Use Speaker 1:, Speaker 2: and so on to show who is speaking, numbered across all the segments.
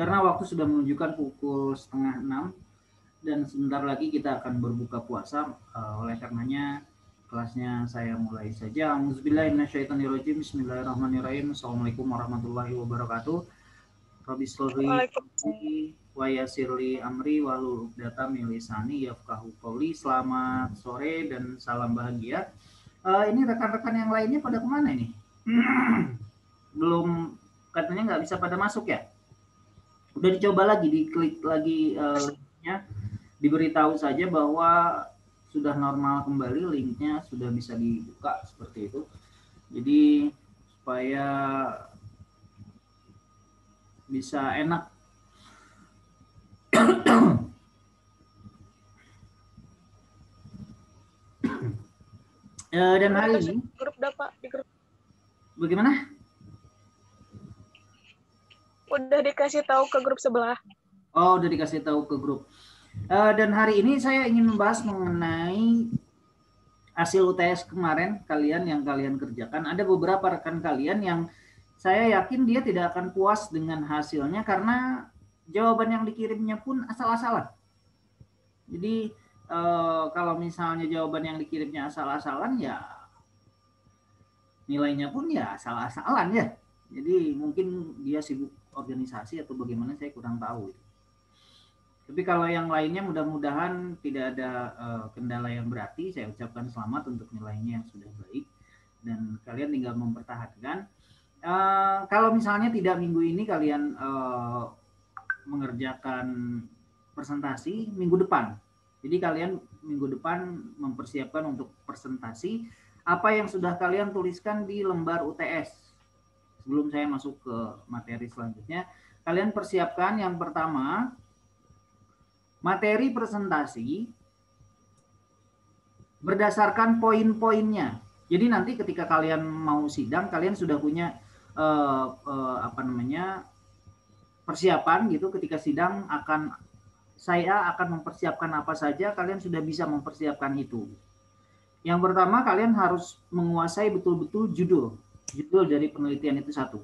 Speaker 1: karena waktu sudah menunjukkan pukul 5:30 dan sebentar lagi kita akan berbuka puasa. Oleh karenanya kelasnya saya mulai saja. Auzubillahiminasyaitonirrajim. Bismillahirrahmanirrahim. Assalamualaikum warahmatullahi wabarakatuh. Rabbi sholli wa yassirli amri wahlul 'uqdatam min lisani yafqahu qawli. Selamat sore dan salam bahagia. Ini rekan-rekan yang lainnya pada kemana ini? Belum, katanya nggak bisa pada masuk ya? Udah dicoba lagi, diklik lagi linknya, diberitahu saja bahwa sudah normal kembali, linknya sudah bisa dibuka seperti itu. Jadi supaya bisa enak. Dan hari ini
Speaker 2: grup Pak, di grup.
Speaker 1: Bagaimana?
Speaker 2: Udah dikasih tahu ke grup sebelah.
Speaker 1: Oh, udah dikasih tahu ke grup. Dan hari ini saya ingin membahas mengenai hasil UTS kemarin yang kalian kerjakan. Ada beberapa rekan kalian yang saya yakin dia tidak akan puas dengan hasilnya karena jawaban yang dikirimnya pun asal-asalan. Jadi kalau misalnya jawaban yang dikirimnya asal-asalan, ya nilainya pun ya asal-asalan ya. Jadi mungkin dia sibuk organisasi atau bagaimana, saya kurang tahu. Tapi kalau yang lainnya mudah-mudahan tidak ada kendala yang berarti. Saya ucapkan selamat untuk nilainya yang sudah baik dan kalian tinggal mempertahankan. Kalau misalnya tidak minggu ini kalian mengerjakan presentasi, minggu depan. Jadi kalian minggu depan mempersiapkan untuk presentasi apa yang sudah kalian tuliskan di lembar UTS. Sebelum saya masuk ke materi selanjutnya, kalian persiapkan yang pertama materi presentasi berdasarkan poin-poinnya. Jadi nanti ketika kalian mau sidang, kalian sudah punya persiapan gitu. Ketika sidang saya akan mempersiapkan apa saja, kalian sudah bisa mempersiapkan itu. Yang pertama, kalian harus menguasai betul-betul judul dari penelitian itu satu.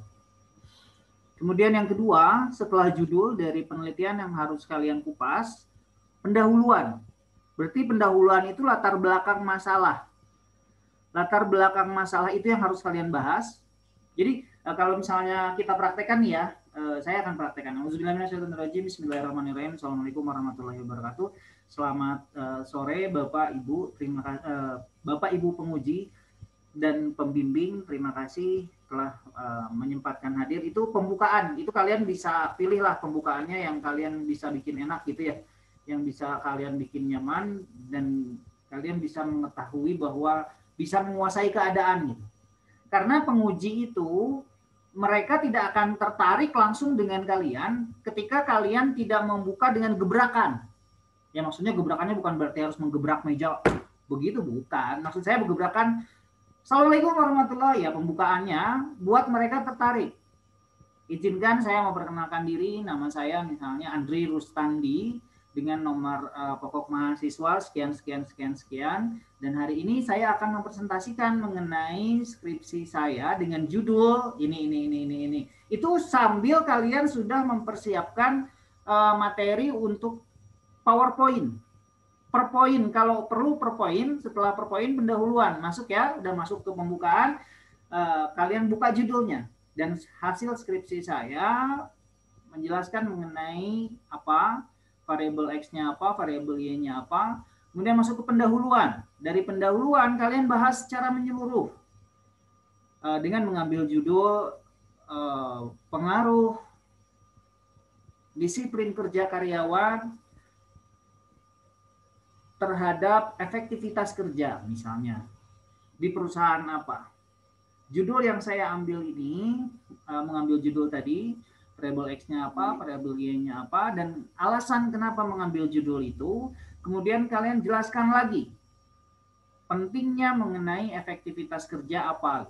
Speaker 1: Kemudian yang kedua, setelah judul dari penelitian yang harus kalian kupas, pendahuluan. Berarti pendahuluan itu latar belakang masalah. Latar belakang masalah itu yang harus kalian bahas. Jadi kalau misalnya kita praktekkan nih ya, saya akan praktekkan. Auzubillahiminasyaitonirrajim. Bismillahirrahmanirrahim. Assalamualaikum warahmatullahi wabarakatuh. Selamat sore Bapak Ibu, Bapak Ibu penguji dan pembimbing, terima kasih telah menyempatkan hadir. Itu pembukaan, itu kalian bisa pilihlah pembukaannya yang kalian bisa bikin enak gitu ya, yang bisa kalian bikin nyaman dan kalian bisa mengetahui bahwa bisa menguasai keadaan gitu. Karena penguji itu mereka tidak akan tertarik langsung dengan kalian ketika kalian tidak membuka dengan gebrakan. Ya maksudnya gebrakannya bukan berarti harus menggebrak meja begitu, bukan. Maksud saya gebrakan Assalamualaikum warahmatullahi, ya pembukaannya buat mereka tertarik. Izinkan saya memperkenalkan diri, nama saya misalnya Andri Rustandi dengan nomor pokok mahasiswa sekian. Dan hari ini saya akan mempresentasikan mengenai skripsi saya dengan judul ini. Itu sambil kalian sudah mempersiapkan materi untuk PowerPoint. Per poin, kalau perlu per poin, setelah per poin pendahuluan masuk ya, udah masuk ke pembukaan, kalian buka judulnya dan hasil skripsi saya menjelaskan mengenai apa, variabel X-nya apa, variabel Y-nya apa, kemudian masuk ke pendahuluan. Dari pendahuluan kalian bahas secara menyeluruh dengan mengambil judul pengaruh disiplin kerja karyawan terhadap efektivitas kerja misalnya di perusahaan apa. Judul yang saya ambil ini mengambil judul tadi, variabel X-nya apa, variabel Y-nya apa, dan alasan kenapa mengambil judul itu, kemudian kalian jelaskan lagi pentingnya mengenai efektivitas kerja apa.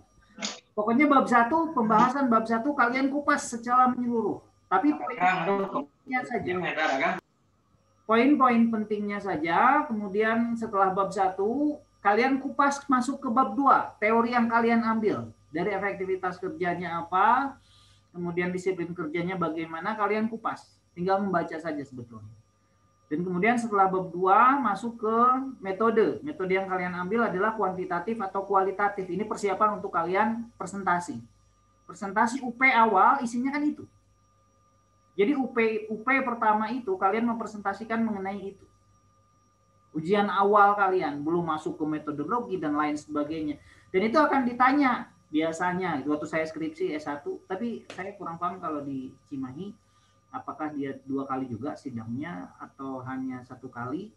Speaker 1: Pokoknya bab 1, pembahasan bab 1 kalian kupas secara menyeluruh. Tapi poin-poinnya saja. Poin-poin pentingnya saja, kemudian setelah bab 1, kalian kupas masuk ke bab 2, teori yang kalian ambil. Dari efektivitas kerjanya apa, kemudian disiplin kerjanya bagaimana, kalian kupas. Tinggal membaca saja sebetulnya. Dan kemudian setelah bab 2 masuk ke metode. Metode yang kalian ambil adalah kuantitatif atau kualitatif. Ini persiapan untuk kalian presentasi. Presentasi UP awal isinya kan itu. Jadi UP pertama itu kalian mempresentasikan mengenai itu. Ujian awal kalian, belum masuk ke metodologi dan lain sebagainya. Dan itu akan ditanya biasanya waktu saya skripsi S1, tapi saya kurang paham kalau di Cimahi apakah dia 2 kali juga sidangnya atau hanya 1 kali.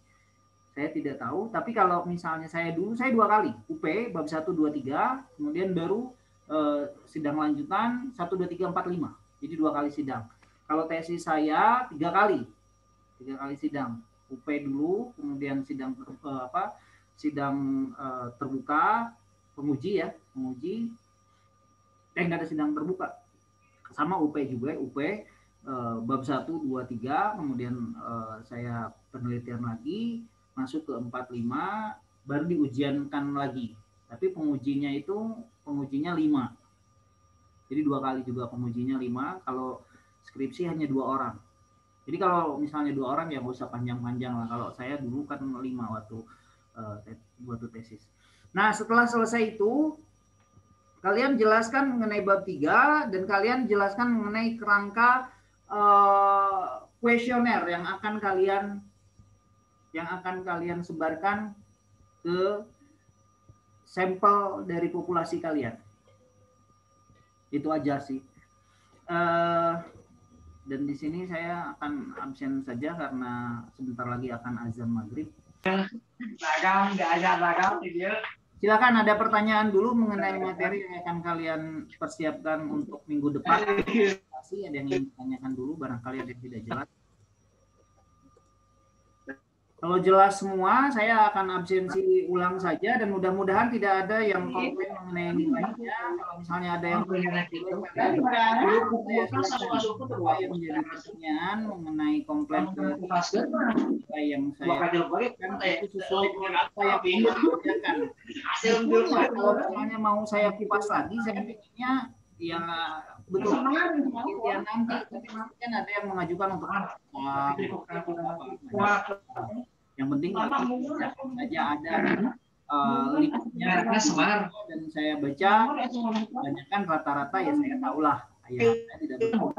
Speaker 1: Saya tidak tahu, tapi kalau misalnya saya 2 kali, UP bab 1 2 3, kemudian baru sidang lanjutan 1 2 3 4 5. Jadi 2 kali sidang. Kalau tesis saya 3 kali. 3 kali sidang. UP dulu, kemudian sidang terbuka, penguji ya, penguji. Enggak ada sidang terbuka. Sama UP juga, UP bab 1 2 3, kemudian saya penelitian lagi, masuk ke 4 5, baru diujiankan lagi. Tapi pengujinya 5. Jadi 2 kali juga pengujinya 5. Kalau skripsi hanya 2 orang. Jadi kalau misalnya 2 orang ya nggak usah panjang-panjang lah. Kalau saya dulu kan 5 waktu tesis. Nah, setelah selesai itu, kalian jelaskan mengenai bab 3 dan kalian jelaskan mengenai kerangka kuesioner yang akan kalian sebarkan ke sampel dari populasi kalian. Itu aja sih. Dan di sini saya akan absen saja karena sebentar lagi akan azan maghrib. Silakan ada pertanyaan dulu mengenai materi yang akan kalian persiapkan untuk minggu depan. Ada yang ingin ditanyakan dulu, barangkali ada yang tidak jelas. Kalau jelas semua, saya akan absensi ulang saja dan mudah-mudahan tidak ada yang komplain mengenai nilainya. Kalau misalnya ada yang menjadi pertanyaan mengenai komplain nilai yang saya kan itu sesuai dengan apa yang saya kerjakan. Kalau misalnya mau saya kupas lagi, saya pikirnya ya betul penelitian nanti, tapi kan ada yang mengajukan untuk yang penting saja ada linknya dan saya baca kebanyakan rata-rata ya saya tahulah ya saya tidak betul.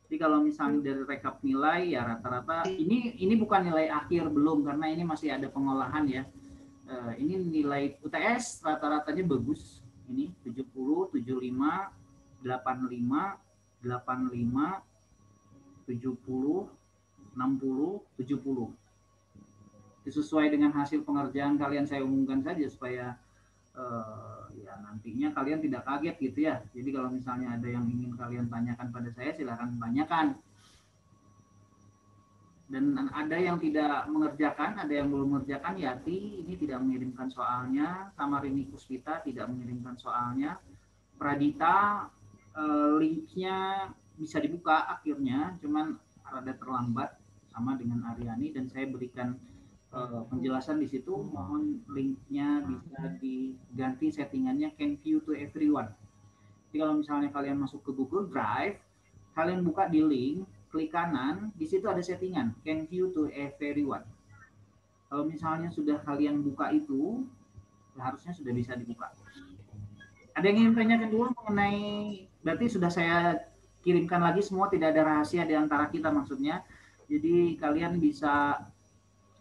Speaker 1: Jadi kalau misalnya dari rekap nilai ya rata-rata ini bukan nilai akhir belum karena ini masih ada pengolahan ya. Ini nilai UTS rata-ratanya bagus. Ini 70, 75, 85, 85, 70, 60, 70. Sesuai dengan hasil pengerjaan kalian saya umumkan saja supaya ya nantinya kalian tidak kaget gitu ya. Jadi kalau misalnya ada yang ingin kalian tanyakan pada saya silakan tanyakan. Dan ada yang tidak mengerjakan, ada yang belum mengerjakan, Yati ini tidak mengirimkan soalnya, Tamarini Puspita tidak mengirimkan soalnya, Pradita linknya bisa dibuka akhirnya, cuman rada terlambat sama dengan Aryani dan saya berikan penjelasan di situ, mohon linknya bisa diganti settingannya can view to everyone. Jadi kalau misalnya kalian masuk ke Google Drive, kalian buka di link, klik kanan, di situ ada settingan can view to everyone. Kalau misalnya sudah kalian buka itu, harusnya sudah bisa dibuka. Ada yang ingin tanyakan dulu mengenai, berarti sudah saya kirimkan lagi semua, tidak ada rahasia di antara kita maksudnya. Jadi kalian bisa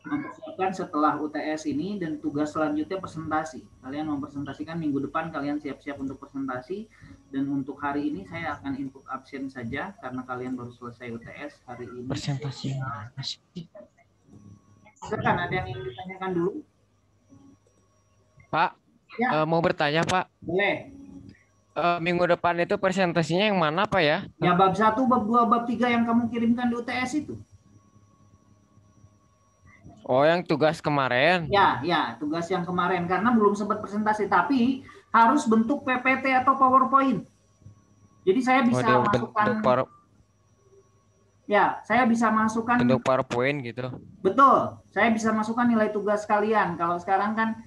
Speaker 1: mempersiapkan setelah UTS ini dan tugas selanjutnya presentasi. Kalian mempresentasikan minggu depan, kalian siap-siap untuk presentasi. Dan untuk hari ini saya akan input absen saja karena kalian baru selesai UTS hari ini. Presentasi. Silakan, ada yang ingin ditanyakan dulu?
Speaker 3: Pak, ya. Mau bertanya Pak?
Speaker 1: Boleh.
Speaker 3: Minggu depan itu presentasinya yang mana Pak ya?
Speaker 1: Ya bab 1, bab 2, bab 3 yang kamu kirimkan di UTS itu.
Speaker 3: Oh, yang tugas kemarin?
Speaker 1: Ya, tugas yang kemarin karena belum sempat presentasi, tapi harus bentuk PPT atau PowerPoint. Jadi saya bisa masukkan. Ya, saya bisa masukkan
Speaker 3: bentuk PowerPoint gitu.
Speaker 1: Betul, saya bisa masukkan nilai tugas kalian. Kalau sekarang kan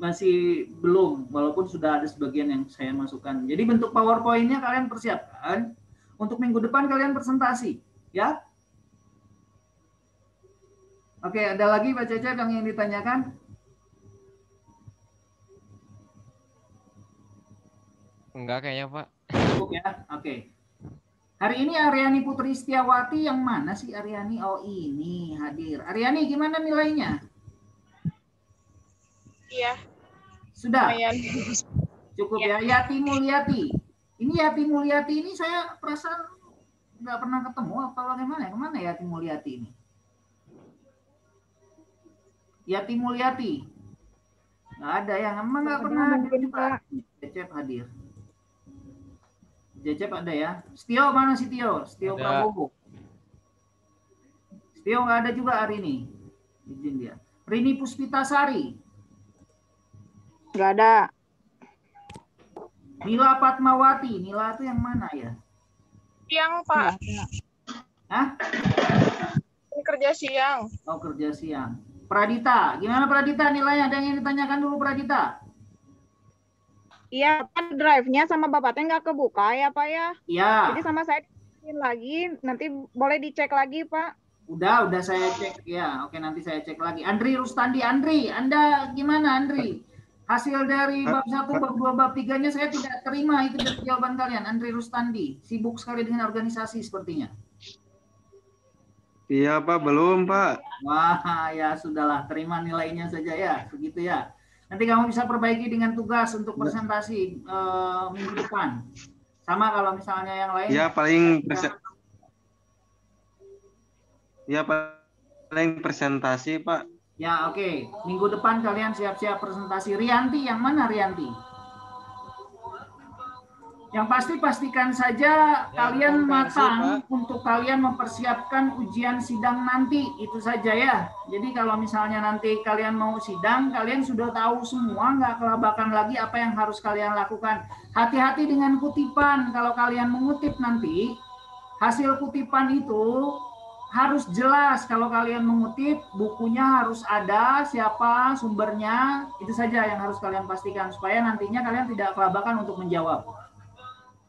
Speaker 1: masih belum, walaupun sudah ada sebagian yang saya masukkan. Jadi bentuk PowerPoint-nya kalian persiapkan. Untuk minggu depan kalian presentasi, ya. Oke, ada lagi Pak Cecep yang ingin ditanyakan?
Speaker 3: Enggak kayaknya, Pak.
Speaker 1: Cukup ya, oke. Hari ini Aryani Putri Setiawati yang mana sih Aryani? Oh ini hadir. Aryani gimana nilainya?
Speaker 2: Iya,
Speaker 1: Sudah?
Speaker 2: lumayan.
Speaker 1: Cukup
Speaker 2: Ya.
Speaker 1: ya. Yati Mulyati. Ini Yati Mulyati ini saya perasaan nggak pernah ketemu apa bagaimana? Kemana Yati Mulyati ini? Yati Mulyati. Nggak ada ya. Emang nggak pernah hadir juga. Cecep hadir. Cecep ada ya. Setio mana si Tio? Setio
Speaker 3: Ada.
Speaker 1: Prabowo. Setio nggak ada juga hari ini. Izin dia. Rini Puspitasari.
Speaker 4: Nggak ada.
Speaker 1: Nila Fatmawati. Nila itu yang mana ya?
Speaker 2: Siang, Pak.
Speaker 1: Hah?
Speaker 2: Ini kerja siang.
Speaker 1: Oh, kerja siang. Pradita. Gimana Pradita nilainya? Ada yang ingin ditanyakan dulu Pradita?
Speaker 4: Iya, Pak, drive-nya sama bapaknya nggak kebuka ya, Pak ya?
Speaker 1: Iya.
Speaker 4: Jadi sama saya dikirim lagi, nanti boleh dicek lagi, Pak.
Speaker 1: Udah saya cek ya. Oke, nanti saya cek lagi. Andri Rustandi. Andri, Anda gimana Andri? Hasil dari bab 1, bab 2, bab 3-nya saya tidak terima itu dari jawaban kalian. Andri Rustandi. Sibuk sekali dengan organisasi sepertinya.
Speaker 5: Iya Pak, belum Pak.
Speaker 1: Wah, ya sudahlah. Terima nilainya saja ya. Begitu ya. Nanti kamu bisa perbaiki dengan tugas untuk presentasi minggu depan. Sama kalau misalnya yang lain.
Speaker 5: Ya paling presentasi Pak.
Speaker 1: Ya oke. Minggu depan kalian siap-siap presentasi. Rianti, yang mana Rianti? Yang pasti pastikan saja kalian matang untuk kalian mempersiapkan ujian sidang nanti. Itu saja ya. Jadi kalau misalnya nanti kalian mau sidang, kalian sudah tahu semua, nggak kelabakan lagi apa yang harus kalian lakukan. Hati-hati dengan kutipan. Kalau kalian mengutip nanti, hasil kutipan itu harus jelas. Kalau kalian mengutip, bukunya harus ada, siapa sumbernya. Itu saja yang harus kalian pastikan. Supaya nantinya kalian tidak kelabakan untuk menjawab.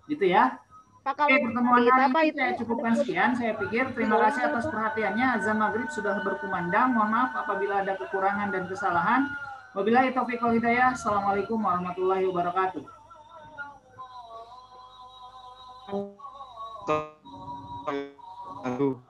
Speaker 1: Gitu ya.
Speaker 4: Pak,
Speaker 1: Oke,
Speaker 4: kalau
Speaker 1: pertemuan
Speaker 4: di
Speaker 1: hari
Speaker 4: apa
Speaker 1: ini
Speaker 4: itu
Speaker 1: saya cukupkan sekian. Saya pikir terima kasih atas perhatiannya. Azan maghrib sudah berkumandang. Mohon maaf apabila ada kekurangan dan kesalahan. Wabillahi taufiq wal hidayah. Assalamualaikum warahmatullahi wabarakatuh.
Speaker 5: Aduh.